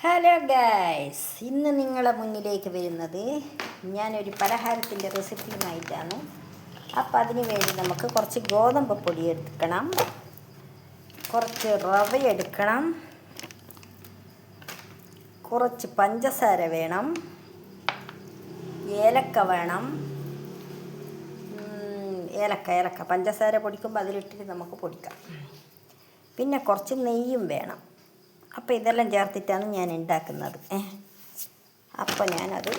Hello guys, ഇന്ന് നിങ്ങളെ മുന്നിലേക്ക് വരുന്നത് ഞാനൊരു പലഹാരത്തിൻ്റെ റെസിപ്പിയുമായിട്ടാണ്. അപ്പോൾ അതിന് വേണ്ടി നമുക്ക് കുറച്ച് ഗോതമ്പ് പൊടി എടുക്കണം, കുറച്ച് റവ എടുക്കണം, കുറച്ച് പഞ്ചസാര വേണം, ഏലക്ക വേണം. ഏലക്ക പഞ്ചസാര പൊടിക്കുമ്പോൾ അതിലിട്ടിട്ട് നമുക്ക് പൊടിക്കാം. പിന്നെ കുറച്ച് നെയ്യും വേണം. അപ്പോൾ ഇതെല്ലാം ചേർത്തിട്ടാണ് ഞാൻ ഉണ്ടാക്കുന്നത്. അപ്പോൾ ഞാനത്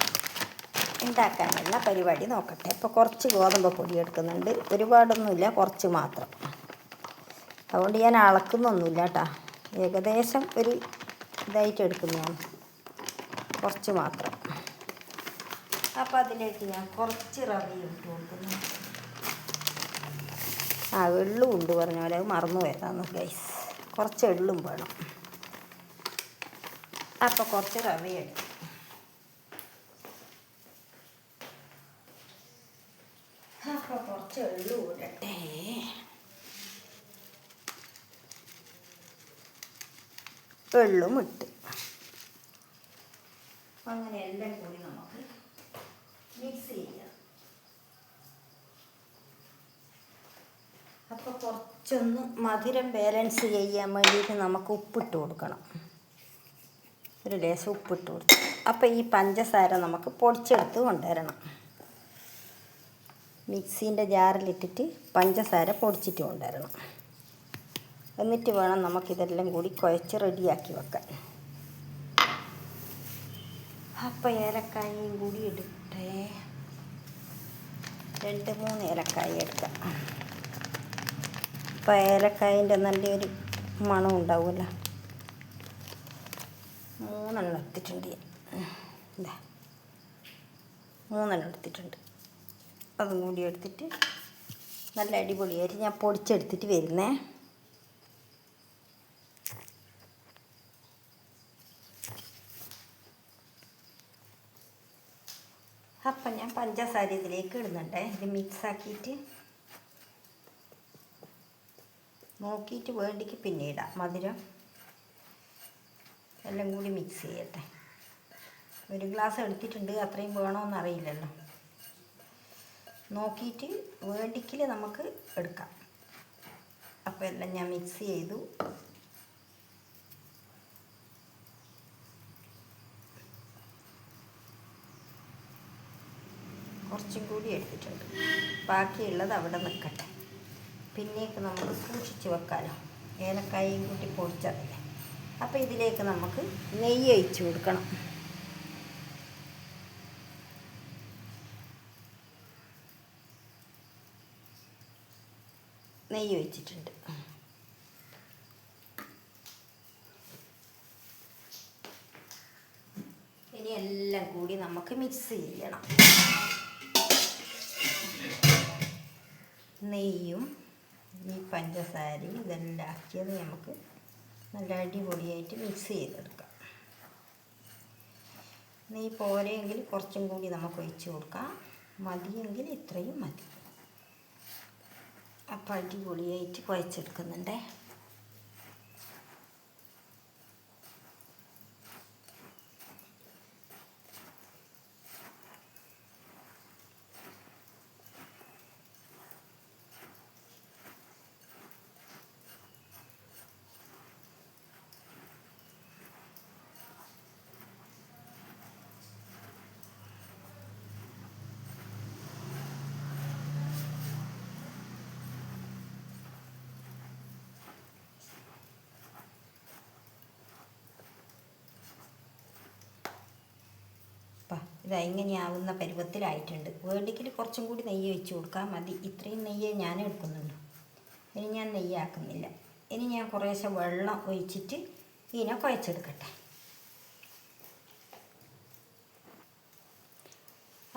ഉണ്ടാക്കാനുള്ള പരിപാടി നോക്കട്ടെ. ഇപ്പോൾ കുറച്ച് ഗോതമ്പ് പൊടി എടുക്കുന്നുണ്ട്, ഒരുപാടൊന്നുമില്ല, കുറച്ച് മാത്രം. അതുകൊണ്ട് ഞാൻ അളക്കുന്നൊന്നുമില്ല കേട്ടോ, ഏകദേശം ഒരു ഇതായിട്ട് എടുക്കുന്നതാണ്, കുറച്ച് മാത്രം. അപ്പോൾ അതിലേക്ക് ഞാൻ കുറച്ച് റവയും ഇട്ട് കൊടുക്കുന്നു. എള്ളും ഉണ്ട് പറഞ്ഞ പോലെ, അത് മറന്നു പോയതാണ് ഗൈസ്. കുറച്ച് എള്ളും വേണം. അപ്പോൾ കുറച്ച് റവയെടുക്കും. അപ്പോൾ കുറച്ച് എള്ളു ഇടട്ടെ. എള്ളും ഇട്ട് അങ്ങനെ എല്ലാം കൂടി നമുക്ക് മിക്സ് ചെയ്യാം. അപ്പോൾ കുറച്ചൊന്ന് മധുരം ബാലൻസ് ചെയ്യാൻ വേണ്ടിയിട്ട് നമുക്ക് ഉപ്പിട്ട് കൊടുക്കണം. ഒരു ലേശം ഉപ്പിട്ട് കൊടുത്തു. അപ്പോൾ ഈ പഞ്ചസാര നമുക്ക് പൊടിച്ചെടുത്ത് കൊണ്ടുവരണം. മിക്സീൻ്റെ ജാറിലിട്ടിട്ട് പഞ്ചസാര പൊടിച്ചിട്ട് കൊണ്ടുവരണം. എന്നിട്ട് വേണം നമുക്കിതെല്ലാം കൂടി കുഴച്ച് റെഡിയാക്കി വെക്കാൻ. അപ്പോൾ ഏലക്കായയും കൂടി എടുക്കട്ടെ. 2-3 ഏലക്കായ എടുക്കാം. അപ്പോൾ ഏലക്കായൻ്റെ നല്ലൊരു മണം ഉണ്ടാവുമല്ലോ. 3 എടുത്തിട്ടുണ്ട്. എന്താ 3 എടുത്തിട്ടുണ്ട്. അതും കൂടി എടുത്തിട്ട് നല്ല അടിപൊളിയായിട്ട് ഞാൻ പൊടിച്ചെടുത്തിട്ട് വരുന്നേ. അപ്പം ഞാൻ പഞ്ചസാര ഇതിലേക്ക് ഇടുന്നുണ്ട്. ഇത് മിക്സാക്കിയിട്ട് നോക്കിയിട്ട് വേണ്ടിക്ക് പിന്നെ ഇടാം. മധുരം എല്ലാം കൂടി മിക്സ് ചെയ്യട്ടെ. 1 ഗ്ലാസ് എടുത്തിട്ടുണ്ട്, അത്രയും വേണമെന്ന് അറിയില്ലല്ലോ. നോക്കിയിട്ട് വേണ്ടിക്കിൽ നമുക്ക് എടുക്കാം. അപ്പോൾ എല്ലാം ഞാൻ മിക്സ് ചെയ്തു. കുറച്ചും കൂടി എടുത്തിട്ടുണ്ട്, ബാക്കിയുള്ളത് അവിടെ നിൽക്കട്ടെ. പിന്നേക്ക് നമുക്ക് സൂക്ഷിച്ച് വെക്കാമല്ലോ, ഏലക്കായയും കൂട്ടി പൊടിച്ചതല്ലേ. അപ്പോൾ ഇതിലേക്ക് നമുക്ക് നെയ്യ് ഒഴിച്ച് കൊടുക്കണം. നെയ്യ് ഒഴിച്ചിട്ടുണ്ട്. ഇനി എല്ലാം കൂടി നമുക്ക് മിക്സ് ചെയ്യണം. നെയ്യും ഈ പഞ്ചസാരയും ഇതെല്ലാം ആക്കിയത് നമുക്ക് നല്ല അടിപൊളിയായിട്ട് മിക്സ് ചെയ്തെടുക്കാം. നെയ്യ് പോരെയെങ്കിൽ കുറച്ചും കൂടി നമുക്ക് ഒഴിച്ച് കൊടുക്കാം, മതിയെങ്കിൽ ഇത്രയും മതി. അപ്പോൾ അടിപൊളിയായിട്ട് കുഴച്ചെടുക്കുന്നുണ്ടേ. ഇതാ ഇങ്ങനെയാവുന്ന പരുവത്തിലായിട്ടുണ്ട്. വേണ്ടിക്കിൽ കുറച്ചും കൂടി നെയ്യ് ഒഴിച്ച് കൊടുക്കാൻ മതി. ഇത്രയും നെയ്യേ ഞാൻ എടുക്കുന്നുള്ളൂ. ഇനി ഞാൻ നെയ്യാക്കുന്നില്ല. ഇനി ഞാൻ കുറേശ്ശെ വെള്ളം ഒഴിച്ചിട്ട് ഇതിനെ കുഴച്ചെടുക്കട്ടെ.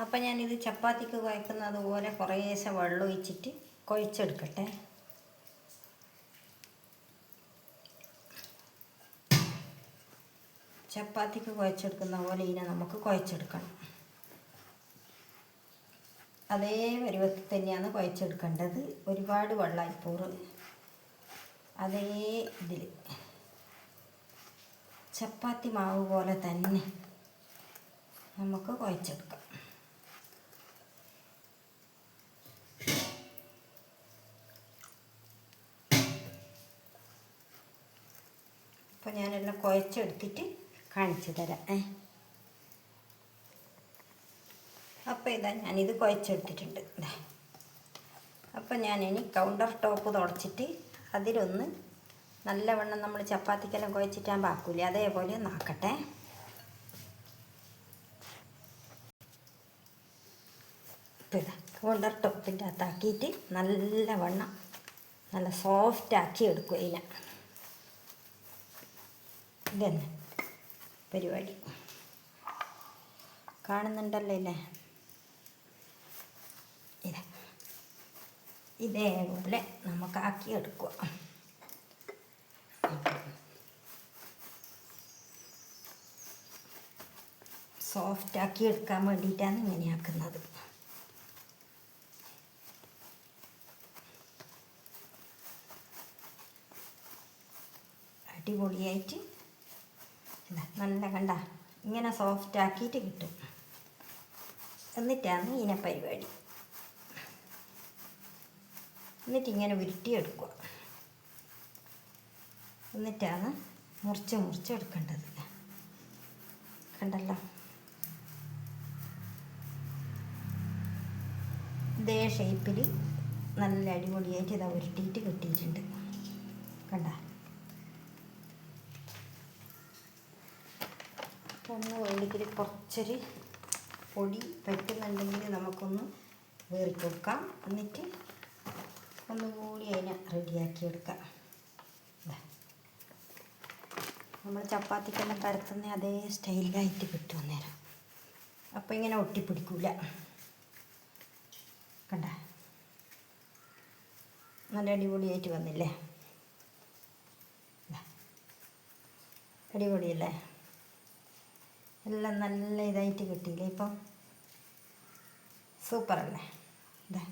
അപ്പം ഞാനിത് ചപ്പാത്തിക്ക് കുഴക്കുന്നത് പോലെ കുറേശ്ശെ വെള്ളം ഒഴിച്ചിട്ട് കുഴച്ചെടുക്കട്ടെ. ചപ്പാത്തിക്ക് കുഴച്ചെടുക്കുന്ന പോലെ ഇതിനെ നമുക്ക് കുഴച്ചെടുക്കണം. അതേ പരുവത്തിൽ തന്നെയാണ് കുഴച്ചെടുക്കേണ്ടത്. ഒരുപാട് വെള്ളമായിപ്പോറ് അതേ ഇതിൽ ചപ്പാത്തി മാവ് പോലെ തന്നെ നമുക്ക് കുഴച്ചെടുക്കാം. അപ്പോൾ ഞാനെല്ലാം കുഴച്ചെടുത്തിട്ട് കാണിച്ചു തരാം. അപ്പോൾ ഇതാ ഞാനിത് കുഴച്ചെടുത്തിട്ടുണ്ട്. അപ്പോൾ ഞാനിനി കൗണ്ടർ ടോപ്പ് തുടച്ചിട്ട് അതിലൊന്ന് നല്ലവണ്ണം നമ്മൾ ചപ്പാത്തിക്കെല്ലാം കുഴച്ചിട്ടാകുമ്പോൾ ആക്കൂലേ, അതേപോലെ നാക്കട്ടെ. അപ്പോൾ ഇതാ കൗണ്ടർ ടോപ്പിൻ്റെ അകത്താക്കിയിട്ട് നല്ലവണ്ണം നല്ല സോഫ്റ്റാക്കി എടുക്കും. ഇതിനെ ഇതന്നെ പരിപാടി. കാണുന്നുണ്ടല്ലോ ഇല്ലേ? ഇതേപോലെ നമുക്ക് ആക്കിയെടുക്കുക. സോഫ്റ്റാക്കി എടുക്കാൻ വേണ്ടിയിട്ടാണ് ഇങ്ങനെയാക്കുന്നത്. അടിപൊളിയായിട്ട് നല്ല കണ്ട ഇങ്ങനെ സോഫ്റ്റാക്കിയിട്ട് കിട്ടും. എന്നിട്ടാണ് ഇതിനെ പരിപാടി. എന്നിട്ടിങ്ങനെ ഉരുട്ടിയെടുക്കുക. എന്നിട്ടാണ് മുറിച്ചെടുക്കേണ്ടത്. കണ്ടല്ലോ, ഇതേ ഷേപ്പിൽ നല്ല അടിപൊളിയായിട്ട് ഇതാ ഉരുട്ടിയിട്ട് കിട്ടിയിട്ടുണ്ട്. കണ്ട, ഒന്ന് വേണ്ടിക്കിൽ കുറച്ചൊരു പൊടി പറ്റുന്നുണ്ടെങ്കിൽ നമുക്കൊന്ന് വേറിക്കൊടുക്കാം. എന്നിട്ട് ഒന്നുകൂടി അതിനെ റെഡിയാക്കിയെടുക്കാം. നമ്മൾ ചപ്പാത്തിക്കെല്ലാം പരത്തുന്ന അതേ സ്റ്റൈലായിട്ട് കിട്ടും അന്നേരം. അപ്പോൾ ഇങ്ങനെ ഒട്ടിപ്പിടിക്കൂല. കണ്ട, നല്ല അടിപൊളിയായിട്ട് വന്നില്ലേ? അടിപൊളിയല്ലേ? എല്ലാം നല്ല ഇതായിട്ട് കിട്ടിയില്ലേ? ഇപ്പം സൂപ്പറല്ലേ? ഇതാ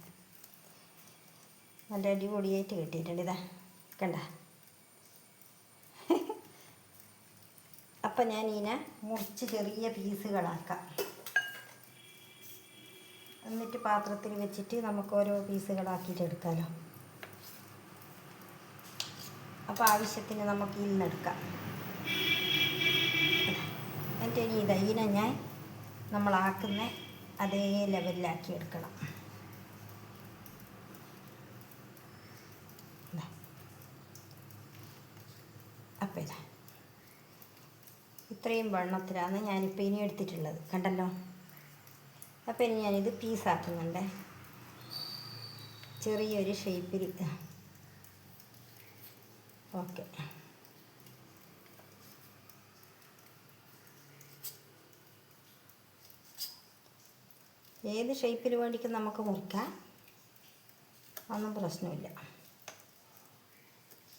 നല്ല അടിപൊളിയായിട്ട് കിട്ടിയിട്ടുണ്ട്. ഇതാ കണ്ട. അപ്പം ഞാൻ ഇതിനെ മുറിച്ച് ചെറിയ പീസുകളാക്കാം. എന്നിട്ട് പാത്രത്തിൽ വെച്ചിട്ട് നമുക്ക് ഓരോ പീസുകളാക്കിയിട്ട് എടുക്കാമല്ലോ. അപ്പോൾ ആവശ്യത്തിന് നമുക്ക് ഇതിൽ നിന്ന് എടുക്കാം. എന്നിട്ട് ഇനി ഇതിനെ ഞാൻ നമ്മളാക്കുന്ന അതേ ലെവലിലാക്കി എടുക്കണം. അപ്പോൾ ഇതാ ഇത്രയും വെണ്ണത്തിലാണ് ഞാനിപ്പോൾ ഇനി എടുത്തിട്ടുള്ളത്. കണ്ടല്ലോ? അപ്പോൾ ഇനി ഞാനിത് പീസാക്കുന്നുണ്ട് ചെറിയൊരു ഷേപ്പിൽ. ഓക്കെ, ഏത് ഷേപ്പിൽ വേണ്ടിക്കും നമുക്ക് മുറിക്കാം, ഒന്നും പ്രശ്നമില്ല.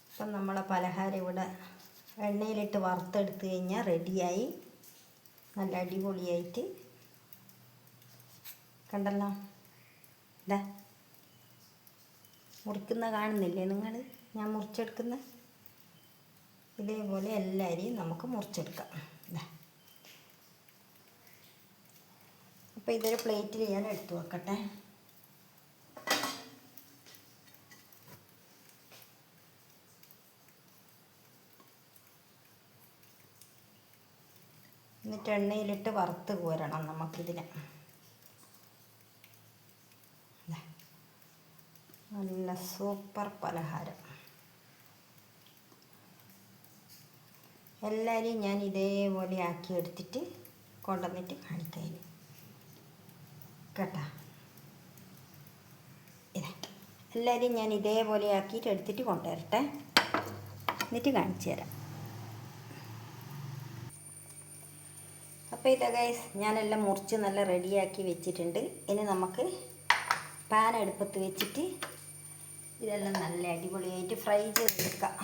അപ്പം നമ്മളെ പലഹാരം ഇവിടെ എണ്ണയിലിട്ട് വറുത്തെടുത്ത് കഴിഞ്ഞാൽ റെഡിയായി. നല്ല അടിപൊളിയായിട്ട്. കണ്ടല്ലോ? ഇതാ മുറിക്കുന്ന കാണുന്നില്ലേ നിങ്ങൾ? ഞാൻ മുറിച്ചെടുക്കുന്ന ഇതേപോലെ എല്ലാവരെയും നമുക്ക് മുറിച്ചെടുക്കാം. ഇതാ, അപ്പോൾ ഇതൊരു പ്ലേറ്റിൽ ഞാൻ എടുത്തു വെക്കട്ടെ. എന്നിട്ട് എണ്ണയിലിട്ട് വറുത്ത് കോരണം നമുക്കിതിനെ. നല്ല സൂപ്പർ പലഹാരം. എല്ലാവരെയും ഞാൻ ഇതേപോലെ ആക്കി എടുത്തിട്ട് കൊണ്ടുവന്നിട്ട് കാണിക്കാൻ കേട്ടാ. ഇതാ എല്ലാവരെയും ഞാൻ ഇതേപോലെ ആക്കിയിട്ട് എടുത്തിട്ട് കൊണ്ടുവരട്ടെ, എന്നിട്ട് കാണിച്ചു തരാം. അപ്പോൾ ഇതാ ഗൈസ്, ഞാനെല്ലാം മുറിച്ച് നല്ല റെഡിയാക്കി വെച്ചിട്ടുണ്ട്. ഇനി നമുക്ക് പാൻ അടുപ്പത്ത് വെച്ചിട്ട് ഇതെല്ലാം നല്ല അടിപൊളിയായിട്ട് ഫ്രൈ ചെയ്തെടുക്കാം.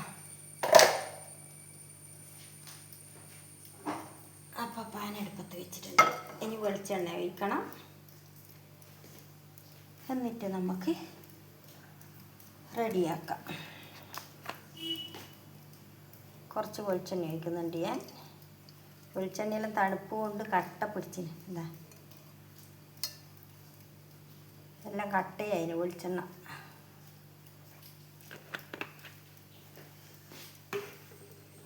അപ്പോൾ പാൻ അടുപ്പത്ത് വെച്ചിട്ടുണ്ട്. ഇനി വെളിച്ചെണ്ണ ഒഴിക്കണം. എന്നിട്ട് നമുക്ക് റെഡിയാക്കാം. കുറച്ച് വെളിച്ചെണ്ണ ഒഴിക്കുന്നുണ്ട് ഞാൻ. വെളിച്ചെണ്ണയെല്ലാം തണുപ്പ് കൊണ്ട് കട്ട പിടിച്ചിന്. എന്താ എല്ലാം കട്ടയായിന് വെളിച്ചെണ്ണ.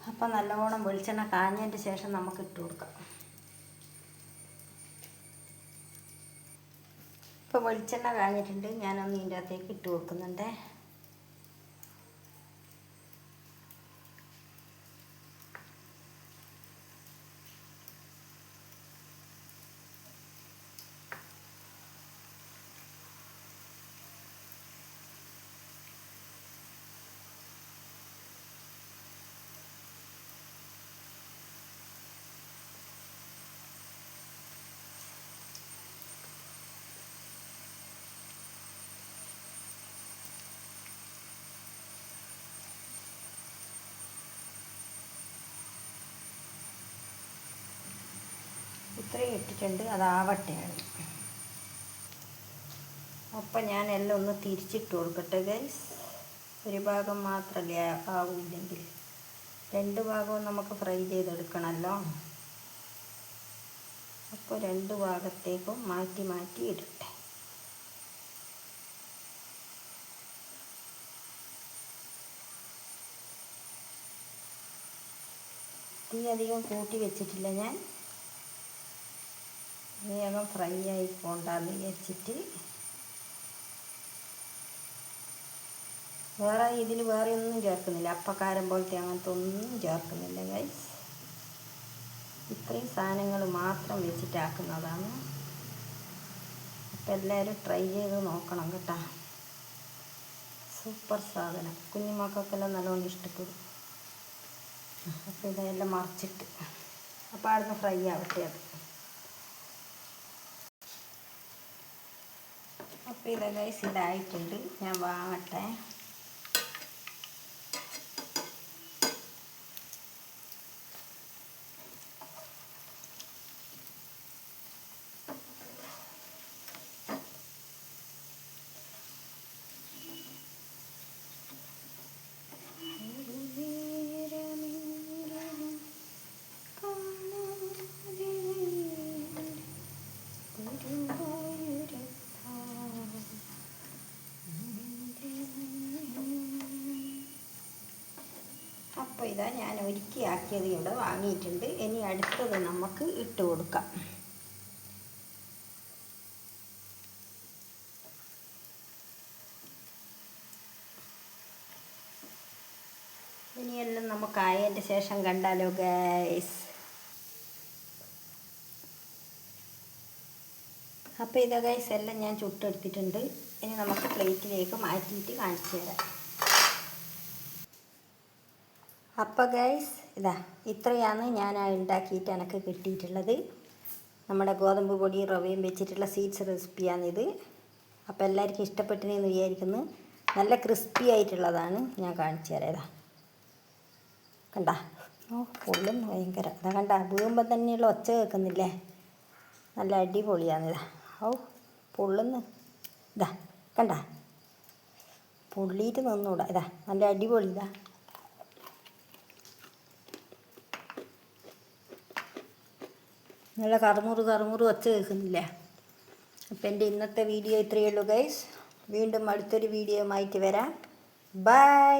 അപ്പം നല്ലവണ്ണം വെളിച്ചെണ്ണ കാഞ്ഞതിൻ്റെ ശേഷം നമുക്ക് ഇട്ട് കൊടുക്കാം. ഇപ്പോൾ വെളിച്ചെണ്ണ കാഞ്ഞിട്ടുണ്ട്. ഞാനൊന്ന് ഇതിൻ്റെ അകത്തേക്ക് ഇട്ട് കൊടുക്കുന്നുണ്ട്. ഇത്രയും ഇട്ടിട്ടുണ്ട്, അതാവട്ടെ. അപ്പം ഞാൻ എല്ലാം ഒന്ന് തിരിച്ചിട്ട് കൊടുക്കട്ടെ ഗൈസ്. ഒരു ഭാഗം മാത്രമല്ലേ ആവില്ലെങ്കിൽ 2 ഭാഗവും നമുക്ക് ഫ്രൈ ചെയ്തെടുക്കണമല്ലോ. അപ്പോൾ 2 ഭാഗത്തേക്കും മാറ്റി മാറ്റി ഇടട്ടെ. തീ അധികം കൂട്ടി വെച്ചിട്ടില്ല ഞാൻ. വേഗം ഫ്രൈ ആയി പോണ്ടാന്ന് വിചാരിച്ചിട്ട്. വേറെ ഇതിൽ വേറെ ഒന്നും ചേർക്കുന്നില്ല. അപ്പക്കാരം പോലത്തെ അങ്ങനത്തെ ഒന്നും ചേർക്കുന്നില്ല ഗൈസ്. ഇത്രയും സാധനങ്ങൾ മാത്രം വെച്ചിട്ടാക്കുന്നതാണ്. അപ്പം എല്ലാവരും ട്രൈ ചെയ്ത് നോക്കണം കേട്ടോ. സൂപ്പർ സാധനം. കുഞ്ഞുമക്കൾക്കെല്ലാം നല്ലോണം ഇഷ്ടപ്പെടും. അപ്പോൾ ഇതെല്ലാം മറിച്ചിട്ട് അപ്പോൾ അവിടുന്ന് ഫ്രൈ ആവട്ടെ അത്. അപ്പോൾ ഇത് ഗൈസ് ഇതായിട്ടുണ്ട്. ഞാൻ വാങ്ങട്ടെ. അപ്പോൾ ഇതാ ഞാൻ ഒരുക്കിയാക്കിയത് ഇവിടെ വാങ്ങിയിട്ടുണ്ട്. ഇനി അടുത്തത് നമുക്ക് ഇട്ട് കൊടുക്കാം. ഇനിയെല്ലാം നമുക്ക് ആയതിൻ്റെ ശേഷം കണ്ടാലോ ഗൈസ്. അപ്പോൾ ഇതാ ഗൈസ് എല്ലാം ഞാൻ ചുട്ടെടുത്തിട്ടുണ്ട്. ഇനി നമുക്ക് പ്ലേറ്റിലേക്ക് മാറ്റിയിട്ട് കാണിച്ചു തരാം. അപ്പോൾ ഗൈസ് ഇതാ ഇത്രയാണ് ഞാൻ ഉണ്ടാക്കിയിട്ട് എനിക്ക് കിട്ടിയിട്ടുള്ളത്. നമ്മുടെ ഗോതമ്പ് പൊടിയും റവയും വെച്ചിട്ടുള്ള സ്വീറ്റ്സ് റെസിപ്പിയാണിത്. അപ്പോൾ എല്ലാവർക്കും ഇഷ്ടപ്പെട്ടെന്ന് വിചാരിക്കുന്നു. നല്ല ക്രിസ്പി ആയിട്ടുള്ളതാണ്. ഞാൻ കാണിച്ചു തരാം. ഇതാ കണ്ട, പൊള്ളുന്നു ഭയങ്കര. ഇതാ കണ്ട, വീഴുമ്പോൾ തന്നെയുള്ള ഒച്ച കേൾക്കുന്നില്ലേ? നല്ല അടിപൊളിയാണിതാ. പൊള്ളുന്നു. ഇതാ കണ്ട, പൊള്ളിയിട്ട് നിന്നൂടാ. ഇതാ നല്ല അടിപൊളി. ഇതാ നല്ല കറുമുറ് ഒച്ച കേൾക്കുന്നില്ലേ? അപ്പം എൻ്റെ ഇന്നത്തെ വീഡിയോ ഇത്രയേ ഉള്ളൂ ഗൈസ്. വീണ്ടും അടുത്തൊരു വീഡിയോ ആയിട്ട് വരാം. ബൈ.